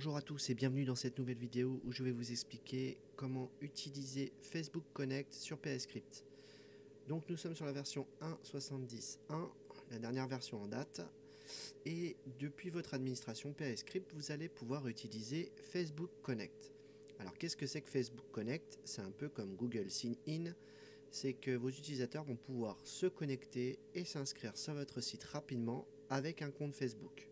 Bonjour à tous et bienvenue dans cette nouvelle vidéo où je vais vous expliquer comment utiliser Facebook Connect sur PSCrypt. Donc nous sommes sur la version 1.70.1, la dernière version en date, et depuis votre administration PSCrypt, vous allez pouvoir utiliser Facebook Connect. Alors qu'est-ce que c'est que Facebook Connect? C'est un peu comme Google Sign In, c'est que vos utilisateurs vont pouvoir se connecter et s'inscrire sur votre site rapidement avec un compte Facebook.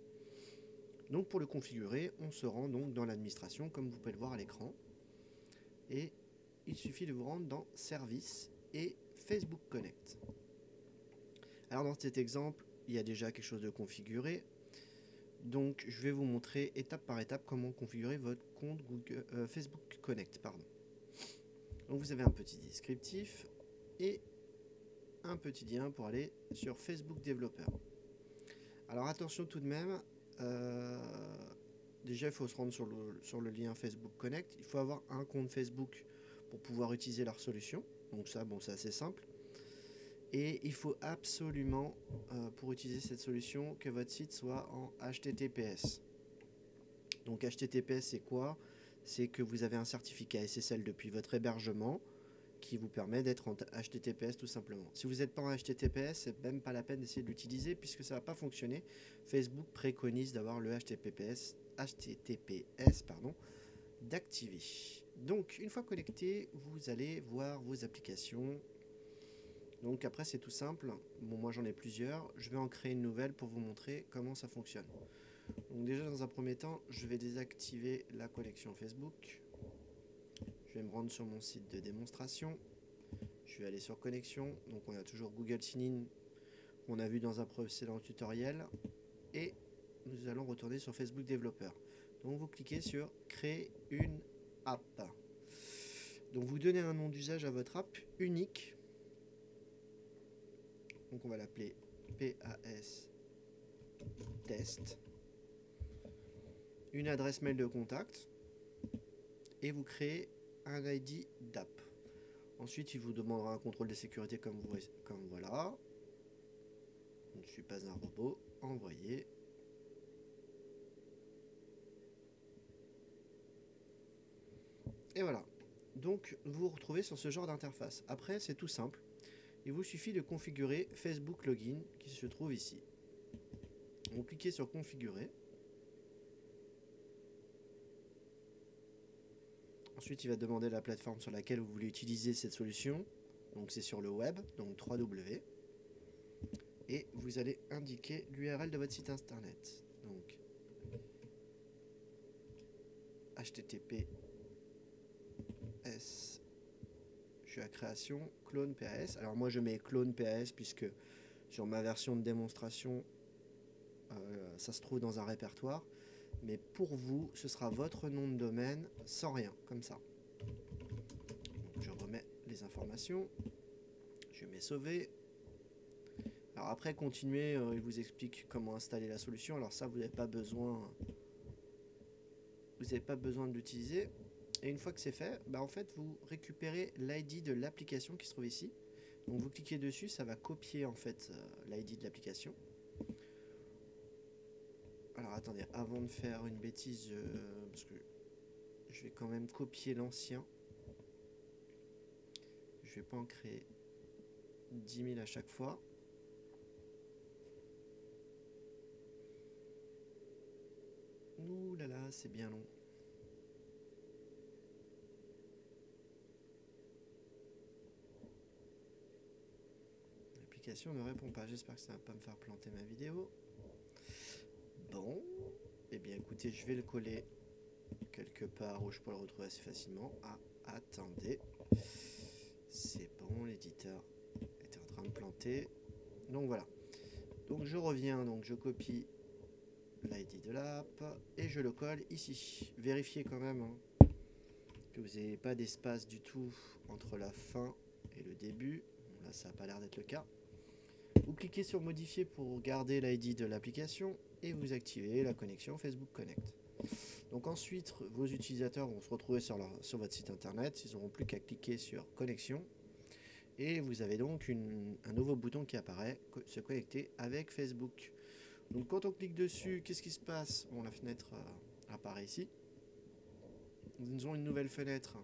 Donc pour le configurer, on se rend donc dans l'administration comme vous pouvez le voir à l'écran. Et il suffit de vous rendre dans Services et Facebook Connect. Alors dans cet exemple, il y a déjà quelque chose de configuré. Donc je vais vous montrer étape par étape comment configurer votre compte Facebook Connect. Donc vous avez un petit descriptif et un petit lien pour aller sur Facebook Developer. Alors attention tout de même, déjà il faut se rendre sur le lien Facebook Connect. Il faut avoir un compte Facebook pour pouvoir utiliser leur solution. Donc ça, bon, c'est assez simple. Et il faut absolument, pour utiliser cette solution, que votre site soit en HTTPS. Donc HTTPS c'est quoi? C'est que vous avez un certificat SSL depuis votre hébergement qui vous permet d'être en HTTPS tout simplement. Si vous n'êtes pas en HTTPS, c'est même pas la peine d'essayer de l'utiliser puisque ça ne va pas fonctionner. Facebook préconise d'avoir le HTTPS d'activer. Donc une fois connecté, vous allez voir vos applications. Donc après c'est tout simple. Bon, moi j'en ai plusieurs. Je vais en créer une nouvelle pour vous montrer comment ça fonctionne. Donc déjà dans un premier temps, je vais désactiver la connexion Facebook. Je vais me rendre sur mon site de démonstration. Je vais aller sur connexion. Donc on a toujours Google Sign In qu'on a vu dans un précédent tutoriel. Et nous allons retourner sur Facebook Developer. Donc vous cliquez sur créer une app. Donc vous donnez un nom d'usage à votre app unique. Donc on va l'appeler PAS Test. Une adresse mail de contact. Et vous créez un ID d'app. Ensuite, il vous demandera un contrôle de sécurité comme voilà. Je ne suis pas un robot. Envoyer. Et voilà. Donc, vous vous retrouvez sur ce genre d'interface. Après, c'est tout simple. Il vous suffit de configurer Facebook Login qui se trouve ici. Vous cliquez sur Configurer. Ensuite, il va demander la plateforme sur laquelle vous voulez utiliser cette solution. Donc, c'est sur le web, donc www. Et vous allez indiquer l'URL de votre site internet. Donc, https, je suis à création, clone PAS. Alors moi je mets clone PAS puisque sur ma version de démonstration, ça se trouve dans un répertoire. Mais pour vous, ce sera votre nom de domaine sans rien, comme ça. Donc, je remets les informations. Je mets sauver. Alors après, continuer, il vous explique comment installer la solution. Alors ça, vous n'avez pas besoin. Vous n'avez pas besoin de l'utiliser. Et une fois que c'est fait, bah en fait, vous récupérez l'ID de l'application qui se trouve ici. Donc vous cliquez dessus, ça va copier en fait l'ID de l'application. Alors attendez, avant de faire une bêtise, parce que je vais quand même copier l'ancien. Je vais pas en créer 10 000 à chaque fois. Ouh là là, c'est bien long. L'application ne répond pas, j'espère que ça va pas me faire planter ma vidéo. Bon, et bien écoutez, je vais le coller quelque part où je peux le retrouver assez facilement. Ah, attendez. C'est bon, l'éditeur était en train de planter. Donc voilà. Donc je reviens, donc je copie l'ID de l'app et je le colle ici. Vérifiez quand même que vous n'avez pas d'espace du tout entre la fin et le début. Bon, là, ça n'a pas l'air d'être le cas. Vous cliquez sur modifier pour garder l'ID de l'application et vous activez la connexion Facebook Connect. Donc ensuite, vos utilisateurs vont se retrouver sur votre site internet. Ils n'auront plus qu'à cliquer sur connexion. Et vous avez donc un nouveau bouton qui apparaît, se connecter avec Facebook. Donc quand on clique dessus, qu'est-ce qui se passe? Bon, la fenêtre apparaît ici. Nous avons une nouvelle fenêtre.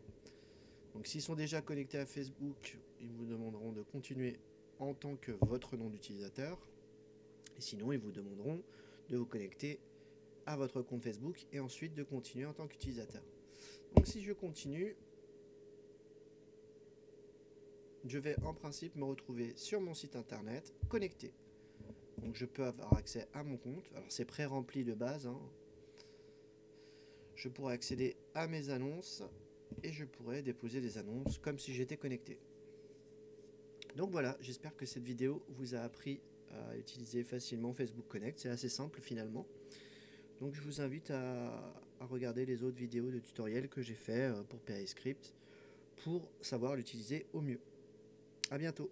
Donc s'ils sont déjà connectés à Facebook, ils vous demanderont de continuer en tant que votre nom d'utilisateur. Et sinon, ils vous demanderont de vous connecter à votre compte Facebook et ensuite de continuer en tant qu'utilisateur. Donc si je continue, je vais en principe me retrouver sur mon site internet connecté. Donc je peux avoir accès à mon compte. Alors c'est pré-rempli de base, hein. Je pourrais accéder à mes annonces et je pourrais déposer des annonces comme si j'étais connecté. Donc voilà, j'espère que cette vidéo vous a appris à utiliser facilement Facebook Connect. C'est assez simple finalement. Donc je vous invite à regarder les autres vidéos de tutoriels que j'ai fait pour PHP Script pour savoir l'utiliser au mieux. À bientôt.